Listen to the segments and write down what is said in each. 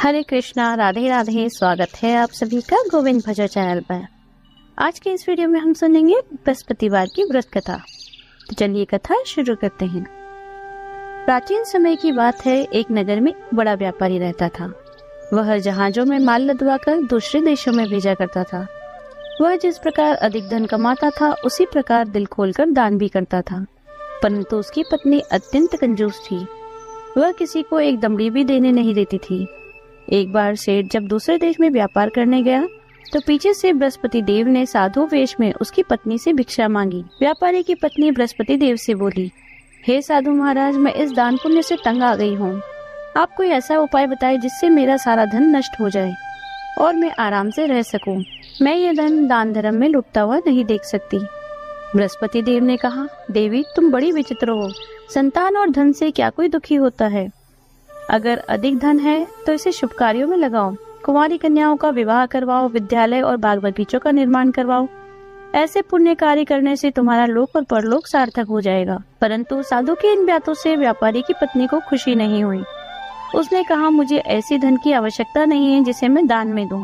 हरे कृष्णा, राधे राधे। स्वागत है आप सभी का गोविंद भजन चैनल पर। आज के इस वीडियो में हम सुनेंगे बृहस्पतिवार की व्रत कथा। तो चलिए कथा शुरू करते हैं। प्राचीन समय की बात है, एक नगर में बड़ा व्यापारी रहता था। वह जहाजों में माल लदवा कर दूसरे देशों में भेजा करता था। वह जिस प्रकार अधिक धन कमाता था, उसी प्रकार दिल खोलकर दान भी करता था। परंतु उसकी पत्नी अत्यंत कंजूस थी। वह किसी को एक दमड़ी भी देने नहीं देती थी। एक बार सेठ जब दूसरे देश में व्यापार करने गया तो पीछे से बृहस्पति देव ने साधु वेश में उसकी पत्नी से भिक्षा मांगी। व्यापारी की पत्नी बृहस्पति देव से बोली, हे साधु महाराज, मैं इस दान पुण्य से तंग आ गई हूँ। आप कोई ऐसा उपाय बताए जिससे मेरा सारा धन नष्ट हो जाए और मैं आराम से रह सकूं। मैं ये धन दान धर्म में लुटता हुआ नहीं देख सकती। बृहस्पति देव ने कहा, देवी तुम बड़ी विचित्र हो। संतान और धन से क्या कोई दुखी होता है? अगर अधिक धन है तो इसे शुभ कार्यों में लगाओ। कुंवारी कन्याओं का विवाह करवाओ, विद्यालय और बाग बगीचों का निर्माण करवाओ। ऐसे पुण्य कार्य करने से तुम्हारा लोक और परलोक सार्थक हो जाएगा। परंतु साधु के इन बातों से व्यापारी की पत्नी को खुशी नहीं हुई। उसने कहा, मुझे ऐसी धन की आवश्यकता नहीं है जिसे मैं दान में दूं।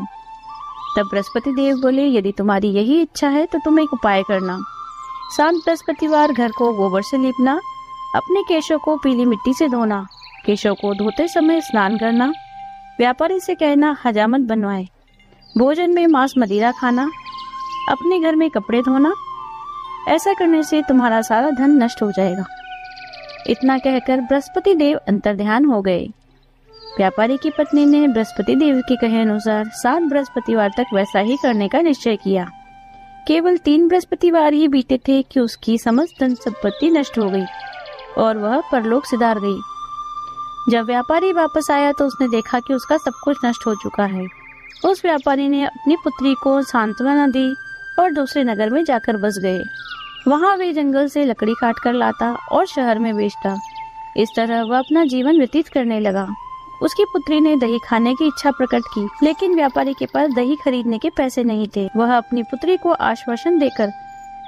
तब बृहस्पति देव बोले, यदि तुम्हारी यही इच्छा है तो तुम एक उपाय करना। शांत बृहस्पतिवार घर को गोबर से लीपना, अपने केशों को पीली मिट्टी से धोना, केशों को धोते समय स्नान करना, व्यापारी से कहना हजामत बनवाए, भोजन में मांस मदिरा खाना, अपने घर में कपड़े धोना। ऐसा करने से तुम्हारा सारा धन नष्ट हो जाएगा। इतना कहकर बृहस्पति देव अंतर्ध्यान हो गए। व्यापारी की पत्नी ने बृहस्पति देव के कहे अनुसार 7 बृहस्पतिवार तक वैसा ही करने का निश्चय किया। केवल 3 बृहस्पतिवार ही बीते थे कि उसकी समस्त धन संपत्ति नष्ट हो गई और वह परलोक सिधार गई। जब व्यापारी वापस आया तो उसने देखा कि उसका सब कुछ नष्ट हो चुका है। उस व्यापारी ने अपनी पुत्री को सांत्वना दी और दूसरे नगर में जाकर बस गए। वहां वे जंगल से लकड़ी काट कर लाता और शहर में बेचता। इस तरह वह अपना जीवन व्यतीत करने लगा। उसकी पुत्री ने दही खाने की इच्छा प्रकट की, लेकिन व्यापारी के पास दही खरीदने के पैसे नहीं थे। वह अपनी पुत्री को आश्वासन देकर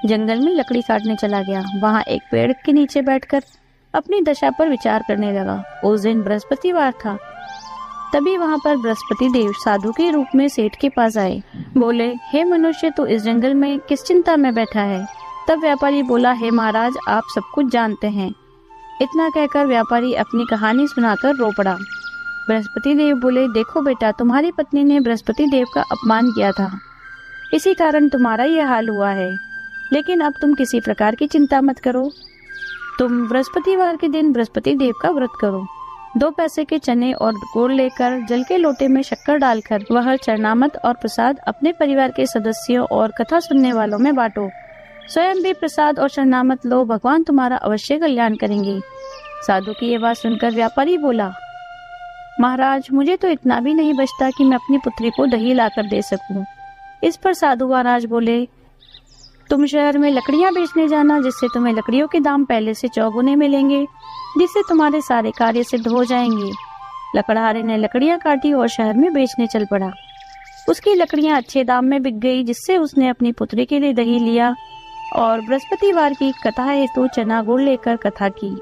जंगल में लकड़ी काटने चला गया। वहाँ एक पेड़ के नीचे बैठकर अपनी दशा पर विचार करने लगा। उस दिन बृहस्पतिवार था। तभी वहाँ पर बृहस्पति देव साधु के रूप में सेठ के पास आए। बोले, हे मनुष्य, तू इस जंगल में किस चिंता में बैठा है? तब व्यापारी बोला, हे महाराज, आप सब कुछ जानते हैं। इतना कहकर व्यापारी अपनी कहानी सुनाकर रो पड़ा। बृहस्पति देव बोले, देखो बेटा, तुम्हारी पत्नी ने बृहस्पति देव का अपमान किया था, इसी कारण तुम्हारा यह हाल हुआ है। लेकिन अब तुम किसी प्रकार की चिंता मत करो। तुम बृहस्पतिवार के दिन बृहस्पति देव का व्रत करो। 2 पैसे के चने और गुड़ लेकर जल के लोटे में शक्कर डालकर वह चरणामत और प्रसाद अपने परिवार के सदस्यों और कथा सुनने वालों में बांटो। स्वयं भी प्रसाद और चरणामत लो, भगवान तुम्हारा अवश्य कल्याण करेंगे। साधु की ये बात सुनकर व्यापारी बोला, महाराज, मुझे तो इतना भी नहीं बचता कि मैं अपनी पुत्री को दही लाकर दे सकूं। इस पर साधु महाराज बोले, तुम शहर में लकड़ियां बेचने जाना, जिससे तुम्हें लकड़ियों के दाम पहले से चौगुने मिलेंगे, जिससे तुम्हारे सारे कार्य सिद्ध हो जाएंगे। लकड़हारे ने लकड़ियां काटी और शहर में बेचने चल पड़ा। उसकी लकड़ियां अच्छे दाम में बिक गई, जिससे उसने अपनी पुत्री के लिए दही लिया और बृहस्पतिवार की कथा हेतु चना गुड़ लेकर कथा की।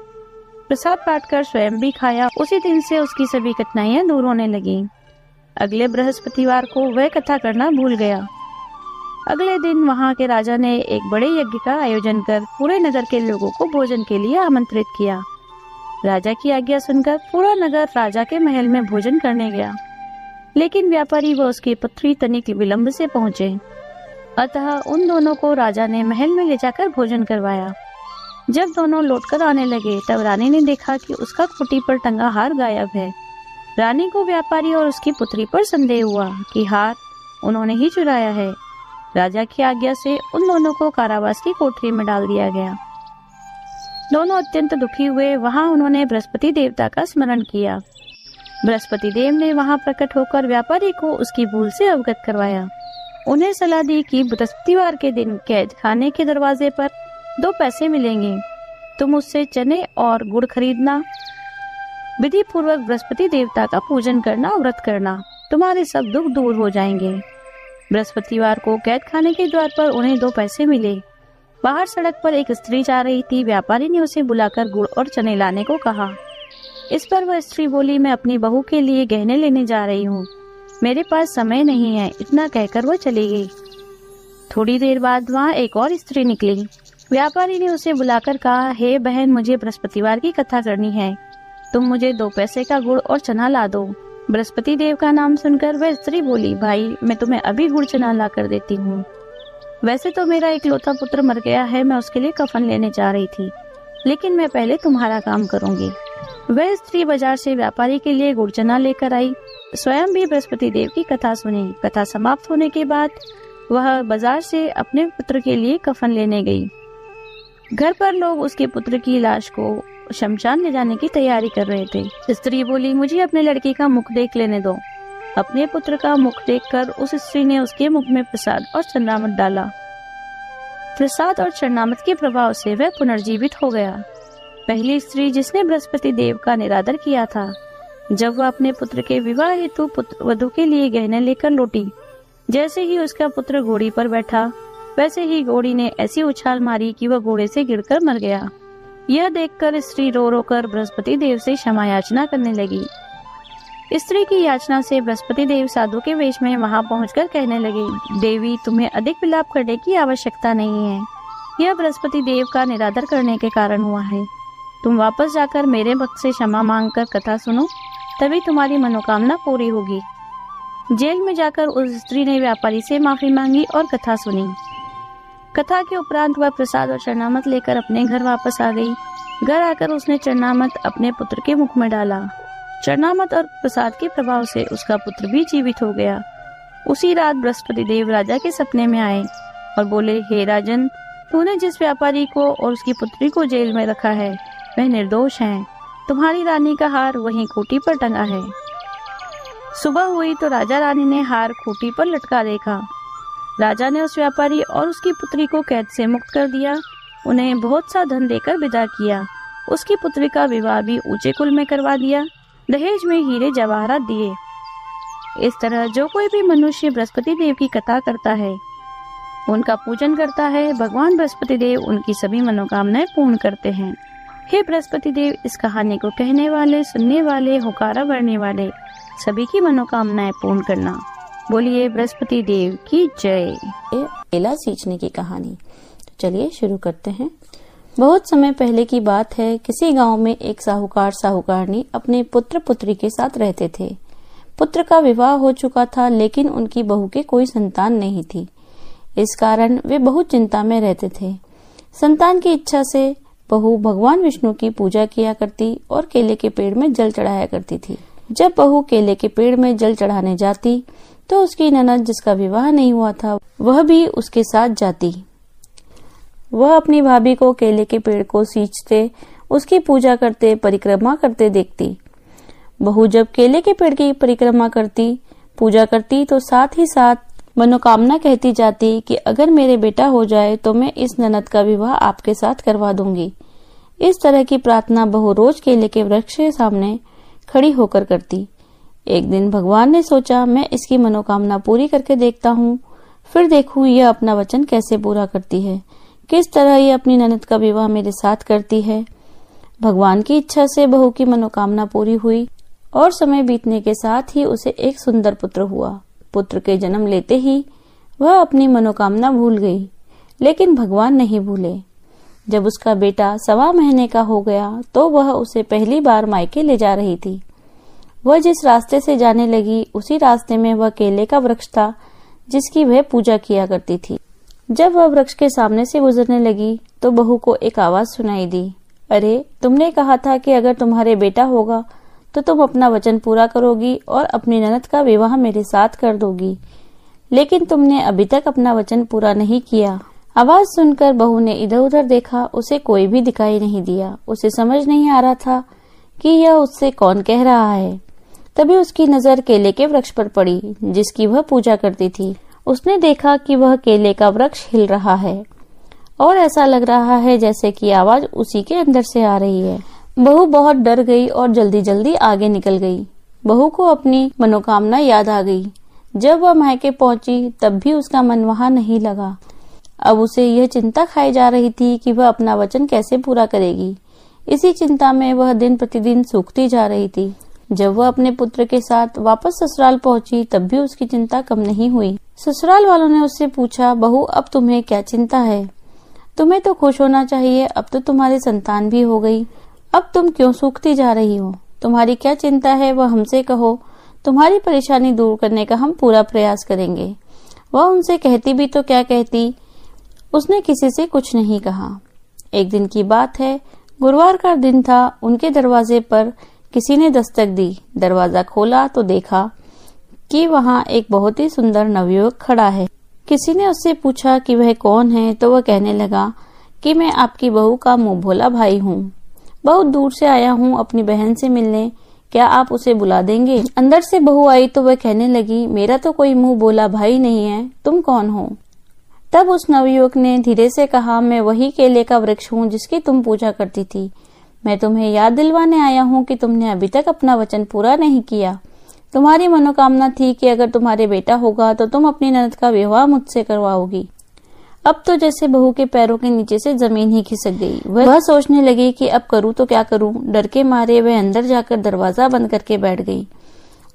प्रसाद बांटकर स्वयं भी खाया। उसी दिन से उसकी सभी कठिनाइयां दूर होने लगी। अगले बृहस्पतिवार को वह कथा करना भूल गया। अगले दिन वहां के राजा ने एक बड़े यज्ञ का आयोजन कर पूरे नगर के लोगों को भोजन के लिए आमंत्रित किया। राजा की आज्ञा सुनकर पूरा नगर राजा के महल में भोजन करने गया, लेकिन व्यापारी व उसकी पुत्री तनिक विलंब से पहुंचे। अतः उन दोनों को राजा ने महल में ले जाकर भोजन करवाया। जब दोनों लौटकर आने लगे तब रानी ने देखा कि उसका खूंटी पर टंगा हार गायब है। रानी को व्यापारी और उसकी पुत्री पर संदेह हुआ कि हार उन्होंने ही चुराया है। राजा की आज्ञा से उन दोनों को कारावास की कोठरी में डाल दिया गया। दोनों अत्यंत दुखी हुए। वहां उन्होंने बृहस्पति देवता का स्मरण किया। बृहस्पति देव ने वहां प्रकट होकर व्यापारी को उसकी भूल से अवगत करवाया। उन्हें सलाह दी कि बृहस्पतिवार के दिन कैद खाने के दरवाजे पर 2 पैसे मिलेंगे, तुम उससे चने और गुड़ खरीदना, विधि पूर्वक बृहस्पति देवता का पूजन करना, व्रत करना, तुम्हारे सब दुख दूर हो जाएंगे। बृहस्पतिवार को कैद खाने के द्वार पर उन्हें 2 पैसे मिले। बाहर सड़क पर एक स्त्री जा रही थी। व्यापारी ने उसे बुलाकर गुड़ और चने लाने को कहा। इस पर वह स्त्री बोली, मैं अपनी बहू के लिए गहने लेने जा रही हूँ, मेरे पास समय नहीं है। इतना कहकर वह चली गई। थोड़ी देर बाद वहाँ एक और स्त्री निकली। व्यापारी ने उसे बुलाकर कहा, हे बहन, मुझे बृहस्पतिवार की कथा करनी है, तुम मुझे 2 पैसे का गुड़ और चना ला दो। बृहस्पति देव का नाम सुनकर वह स्त्री बोली, भाई मैं तुम्हें अभी गुड़ चना ला कर देती हूँ। वैसे तो मेरा इकलौता पुत्र मर गया है, मैं उसके लिए कफन लेने जा रही थी, लेकिन मैं पहले तुम्हारा काम करूंगी। वह स्त्री बाजार से व्यापारी के लिए गुड़ चना लेकर आई, स्वयं भी बृहस्पति देव की कथा सुनी। कथा समाप्त होने के बाद वह बाजार से अपने पुत्र के लिए कफन लेने गई। घर पर लोग उसके पुत्र की लाश को शमशान ले जाने की तैयारी कर रहे थे। स्त्री बोली, मुझे अपने लड़के का मुख देख लेने दो। अपने पुत्र का मुख देखकर उस स्त्री ने उसके मुख में प्रसाद और चरणामृत डाला। प्रसाद और चरणामृत के प्रभाव से वह पुनर्जीवित हो गया। पहली स्त्री जिसने बृहस्पति देव का निरादर किया था, जब वह अपने पुत्र के विवाह हेतु वधू के लिए गहने लेकर लौटी, जैसे ही उसका पुत्र घोड़ी पर बैठा, वैसे ही घोड़ी ने ऐसी उछाल मारी कि वह घोड़े से गिरकर मर गया। यह देखकर स्त्री रो रो कर बृहस्पति देव से क्षमा याचना करने लगी। स्त्री की याचना से बृहस्पति देव साधु के वेश में वहां पहुंचकर कहने लगे, देवी, तुम्हें अधिक विलाप करने की आवश्यकता नहीं है, यह बृहस्पति देव का निरादर करने के कारण हुआ है। तुम वापस जाकर मेरे भक्त से क्षमा मांगकर कथा सुनो, तभी तुम्हारी मनोकामना पूरी होगी। जेल में जाकर उस स्त्री ने व्यापारी से माफी मांगी और कथा सुनी। कथा के उपरांत वह प्रसाद और चरणामृत लेकर अपने घर वापस आ गई। घर आकर उसने चरणामृत अपने पुत्र के मुख में डाला। चरणामृत और प्रसाद के प्रभाव से उसका पुत्र भी जीवित हो गया। उसी रात बृहस्पति देव राजा के सपने में आए और बोले, हे राजन, तूने जिस व्यापारी को और उसकी पुत्री को जेल में रखा है वह निर्दोष है। तुम्हारी रानी का हार वहीं खूंटी पर टंगा है। सुबह हुई तो राजा रानी ने हार खूंटी पर लटका देखा। राजा ने उस व्यापारी और उसकी पुत्री को कैद से मुक्त कर दिया, उन्हें बहुत सा धन देकर विदा किया। उसकी पुत्री का विवाह भी ऊंचे कुल में करवा दिया, दहेज में हीरे जवाहरात दिए। इस तरह जो कोई भी मनुष्य बृहस्पति देव की कथा करता है, उनका पूजन करता है, भगवान बृहस्पति देव उनकी सभी मनोकामनाएं पूर्ण करते हैं। हे बृहस्पति देव, इस कहानी को कहने वाले, सुनने वाले, हुकारा भरने वाले सभी की मनोकामनाएं पूर्ण करना। बोलिए बृहस्पति देव की जय। केला सींचने की कहानी। तो चलिए शुरू करते हैं। बहुत समय पहले की बात है, किसी गांव में एक साहूकार साहूकारनी अपने पुत्र पुत्री के साथ रहते थे। पुत्र का विवाह हो चुका था, लेकिन उनकी बहू के कोई संतान नहीं थी। इस कारण वे बहुत चिंता में रहते थे। संतान की इच्छा से बहू भगवान विष्णु की पूजा किया करती और केले के पेड़ में जल चढ़ाया करती थी। जब बहू केले के पेड़ में जल चढ़ाने जाती तो उसकी ननद, जिसका विवाह नहीं हुआ था, वह भी उसके साथ जाती। वह अपनी भाभी को केले के पेड़ को सींचते, उसकी पूजा करते, परिक्रमा करते देखती। बहू जब केले के पेड़ की परिक्रमा करती, पूजा करती, तो साथ ही साथ मनोकामना कहती जाती कि अगर मेरे बेटा हो जाए तो मैं इस ननद का विवाह आपके साथ करवा दूंगी। इस तरह की प्रार्थना बहू रोज केले के वृक्ष के सामने खड़ी होकर करती। एक दिन भगवान ने सोचा, मैं इसकी मनोकामना पूरी करके देखता हूँ, फिर देखूं यह अपना वचन कैसे पूरा करती है, किस तरह यह अपनी ननद का विवाह मेरे साथ करती है। भगवान की इच्छा से बहू की मनोकामना पूरी हुई और समय बीतने के साथ ही उसे एक सुंदर पुत्र हुआ। पुत्र के जन्म लेते ही वह अपनी मनोकामना भूल गई, लेकिन भगवान नहीं भूले। जब उसका बेटा 1.25 महीने का हो गया तो वह उसे पहली बार मायके ले जा रही थी। वह जिस रास्ते से जाने लगी, उसी रास्ते में वह केले का वृक्ष था जिसकी वह पूजा किया करती थी। जब वह वृक्ष के सामने से गुजरने लगी तो बहू को एक आवाज सुनाई दी, अरे, तुमने कहा था कि अगर तुम्हारे बेटा होगा तो तुम अपना वचन पूरा करोगी और अपनी ननद का विवाह मेरे साथ कर दोगी, लेकिन तुमने अभी तक अपना वचन पूरा नहीं किया। आवाज सुनकर बहू ने इधर उधर देखा, उसे कोई भी दिखाई नहीं दिया। उसे समझ नहीं आ रहा था कि यह उससे कौन कह रहा है। तभी उसकी नजर केले के वृक्ष पर पड़ी जिसकी वह पूजा करती थी। उसने देखा कि वह केले का वृक्ष हिल रहा है और ऐसा लग रहा है जैसे कि आवाज उसी के अंदर से आ रही है। बहू बहुत डर गई और जल्दी जल्दी आगे निकल गई। बहू को अपनी मनोकामना याद आ गई। जब वह मायके पहुंची तब भी उसका मन वहां नहीं लगा। अब उसे यह चिंता खाई जा रही थी कि वह अपना वचन कैसे पूरा करेगी। इसी चिंता में वह दिन प्रतिदिन सूखती जा रही थी। जब वह अपने पुत्र के साथ वापस ससुराल पहुंची तब भी उसकी चिंता कम नहीं हुई। ससुराल वालों ने उससे पूछा, बहू अब तुम्हें क्या चिंता है? तुम्हें तो खुश होना चाहिए, अब तो तुम्हारी संतान भी हो गई। अब तुम क्यों सूखती जा रही हो? तुम्हारी क्या चिंता है वह हमसे कहो, तुम्हारी परेशानी दूर करने का हम पूरा प्रयास करेंगे। वह उनसे कहती भी तो क्या कहती, उसने किसी से कुछ नहीं कहा। एक दिन की बात है, गुरुवार का दिन था। उनके दरवाजे पर किसी ने दस्तक दी। दरवाजा खोला तो देखा कि वहाँ एक बहुत ही सुंदर नवयुवक खड़ा है। किसी ने उससे पूछा कि वह कौन है, तो वह कहने लगा कि मैं आपकी बहू का मुंह भोला भाई हूँ। बहुत दूर से आया हूँ अपनी बहन से मिलने, क्या आप उसे बुला देंगे? अंदर से बहू आई तो वह कहने लगी, मेरा तो कोई मुंह बोला भाई नहीं है, तुम कौन हो? तब उस नवयुवक ने धीरे से कहा, मैं वही केले का वृक्ष हूँ जिसकी तुम पूजा करती थी। मैं तुम्हें याद दिलवाने आया हूँ कि तुमने अभी तक अपना वचन पूरा नहीं किया। तुम्हारी मनोकामना थी कि अगर तुम्हारे बेटा होगा तो तुम अपनी ननद का विवाह मुझसे करवाओगी। अब तो जैसे बहू के पैरों के नीचे से जमीन ही खिसक गई। वह सोचने लगी कि अब करूँ तो क्या करूँ। डर के मारे वह अंदर जाकर दरवाजा बंद करके बैठ गई।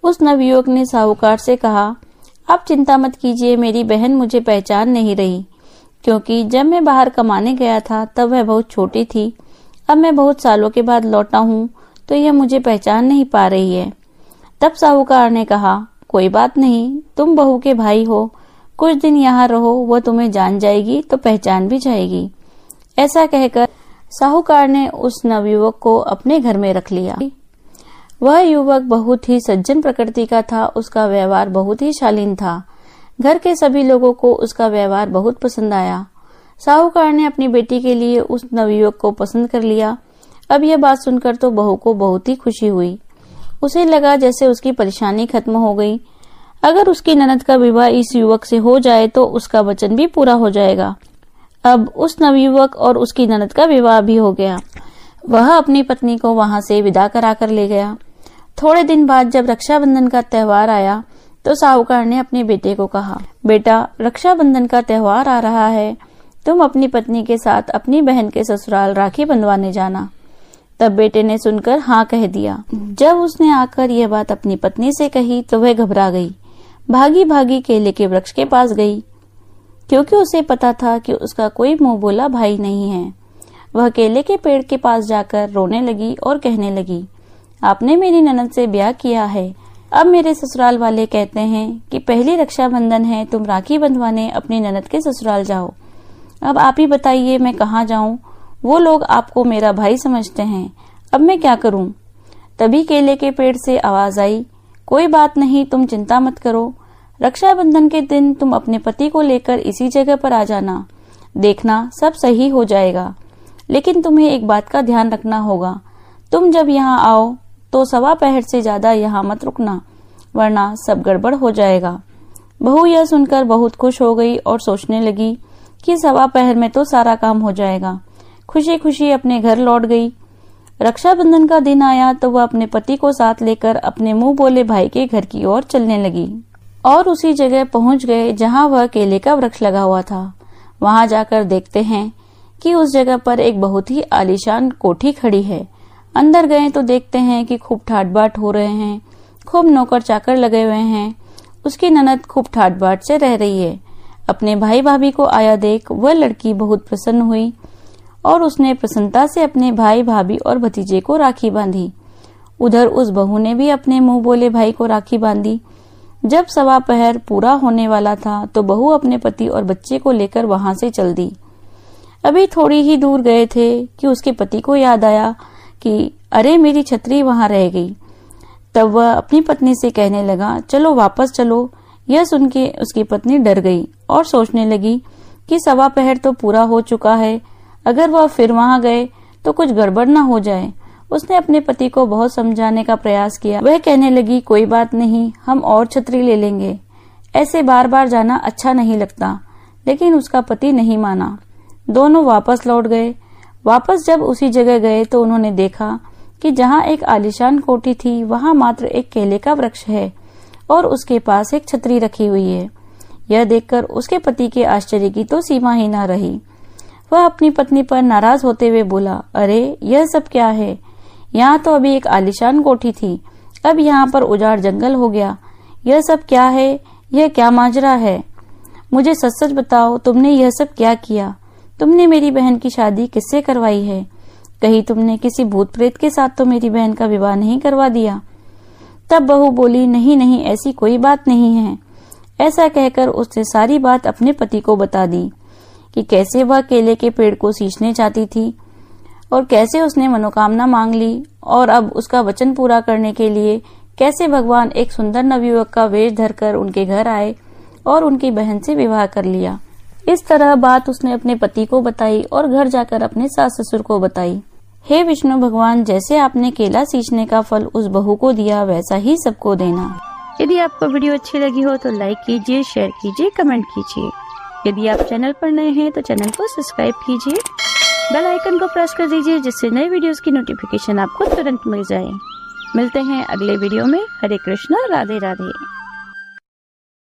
उस नवयुवक ने साहूकार से कहा, आप चिंता मत कीजिए, मेरी बहन मुझे पहचान नहीं रही, क्योंकि जब मैं बाहर कमाने गया था तब वह बहुत छोटी थी। अब मैं बहुत सालों के बाद लौटा हूँ तो यह मुझे पहचान नहीं पा रही है। तब साहूकार ने कहा, कोई बात नहीं, तुम बहू के भाई हो, कुछ दिन यहाँ रहो, वह तुम्हें जान जाएगी तो पहचान भी जाएगी। ऐसा कहकर साहूकार ने उस नवयुवक को अपने घर में रख लिया। वह युवक बहुत ही सज्जन प्रकृति का था। उसका व्यवहार बहुत ही शालीन था। घर के सभी लोगों को उसका व्यवहार बहुत पसंद आया। साहूकार ने अपनी बेटी के लिए उस नवयुवक को पसंद कर लिया। अब यह बात सुनकर तो बहू को बहुत ही खुशी हुई। उसे लगा जैसे उसकी परेशानी खत्म हो गई। अगर उसकी ननद का विवाह इस युवक से हो जाए तो उसका वचन भी पूरा हो जाएगा। अब उस नवयुवक और उसकी ननद का विवाह भी हो गया। वह अपनी पत्नी को वहां से विदा कराकर ले गया। थोड़े दिन बाद जब रक्षाबंधन का त्योहार आया तो साहूकार ने अपने बेटे को कहा, बेटा रक्षाबंधन का त्योहार आ रहा है, तुम अपनी पत्नी के साथ अपनी बहन के ससुराल राखी बंधवाने जाना। तब बेटे ने सुनकर हाँ कह दिया। जब उसने आकर यह बात अपनी पत्नी से कही तो वह घबरा गई। भागी भागी केले के वृक्ष के पास गई, क्योंकि उसे पता था कि उसका कोई मुंह बोला भाई नहीं है। वह केले के पेड़ के पास जाकर रोने लगी और कहने लगी, आपने मेरी ननद से ब्याह किया है। अब मेरे ससुराल वाले कहते हैं कि पहली रक्षाबंधन है, तुम राखी बंधवाने अपनी ननद के ससुराल जाओ। अब आप ही बताइए मैं कहाँ जाऊं? वो लोग आपको मेरा भाई समझते हैं, अब मैं क्या करूं? तभी केले के पेड़ से आवाज आई, कोई बात नहीं, तुम चिंता मत करो। रक्षाबंधन के दिन तुम अपने पति को लेकर इसी जगह पर आ जाना, देखना सब सही हो जाएगा। लेकिन तुम्हें एक बात का ध्यान रखना होगा, तुम जब यहाँ आओ तो 1.25 पहर से ज्यादा यहाँ मत रुकना, वरना सब गड़बड़ हो जाएगा। बहू यह सुनकर बहुत खुश हो गई और सोचने लगी कि 1.25 पहर में तो सारा काम हो जाएगा। खुशी खुशी अपने घर लौट गई। रक्षाबंधन का दिन आया तो वह अपने पति को साथ लेकर अपने मुंह बोले भाई के घर की ओर चलने लगी और उसी जगह पहुंच गए जहां वह केले का वृक्ष लगा हुआ था। वहां जाकर देखते हैं कि उस जगह पर एक बहुत ही आलीशान कोठी खड़ी है। अंदर गए तो देखते हैं कि खूब ठाट बाट हो रहे हैं, खूब नौकर चाकर लगे हुए हैं। उसकी ननद खूब ठाट बाट से रह रही है। अपने भाई भाभी को आया देख वह लड़की बहुत प्रसन्न हुई और उसने प्रसन्नता से अपने भाई भाभी और भतीजे को राखी बांधी। उधर उस बहू ने भी अपने मुंह बोले भाई को राखी बांधी। जब 1.25 पहर पूरा होने वाला था तो बहू अपने पति और बच्चे को लेकर वहां से चल दी। अभी थोड़ी ही दूर गए थे कि उसके पति को याद आया कि अरे मेरी छतरी वहां रह गई। तब वह अपनी पत्नी से कहने लगा, चलो वापस चलो। यह सुन के उसकी पत्नी डर गई और सोचने लगी कि 1.25 पहर तो पूरा हो चुका है, अगर वह फिर वहां गए तो कुछ गड़बड़ न हो जाए। उसने अपने पति को बहुत समझाने का प्रयास किया। वह कहने लगी, कोई बात नहीं, हम और छतरी ले लेंगे, ऐसे बार बार जाना अच्छा नहीं लगता। लेकिन उसका पति नहीं माना। दोनों वापस लौट गए। वापस जब उसी जगह गए तो उन्होंने देखा कि जहाँ एक आलीशान कोठी थी वहां मात्र एक केले का वृक्ष है और उसके पास एक छतरी रखी हुई है। यह देखकर उसके पति के आश्चर्य की तो सीमा ही न रही। वह अपनी पत्नी पर नाराज होते हुए बोला, अरे यह सब क्या है? यहाँ तो अभी एक आलीशान कोठी थी, अब यहाँ पर उजाड़ जंगल हो गया। यह सब क्या है? यह क्या माजरा है? मुझे सच सच बताओ, तुमने यह सब क्या किया? तुमने मेरी बहन की शादी किससे करवाई है? कहीं तुमने किसी भूत प्रेत के साथ तो मेरी बहन का विवाह नहीं करवा दिया? तब बहू बोली, नहीं नहीं, ऐसी कोई बात नहीं है। ऐसा कहकर उसने सारी बात अपने पति को बता दी कि कैसे वह केले के पेड़ को सींचने चाहती थी और कैसे उसने मनोकामना मांग ली, और अब उसका वचन पूरा करने के लिए कैसे भगवान एक सुंदर नवयुवक का वेश धरकर उनके घर आए और उनकी बहन से विवाह कर लिया। इस तरह बात उसने अपने पति को बताई और घर जाकर अपने सास ससुर को बताई। हे विष्णु भगवान, जैसे आपने केला सींचने का फल उस बहू को दिया, वैसा ही सबको देना। यदि आपको वीडियो अच्छी लगी हो तो लाइक कीजिए, शेयर कीजिए, कमेंट कीजिए। यदि आप चैनल पर नए हैं तो चैनल को सब्सक्राइब कीजिए, बेल आइकन को प्रेस कर दीजिए, जिससे नए वीडियोस की नोटिफिकेशन आपको तुरंत मिल जाए। मिलते हैं अगले वीडियो में। हरे कृष्णा, राधे राधे।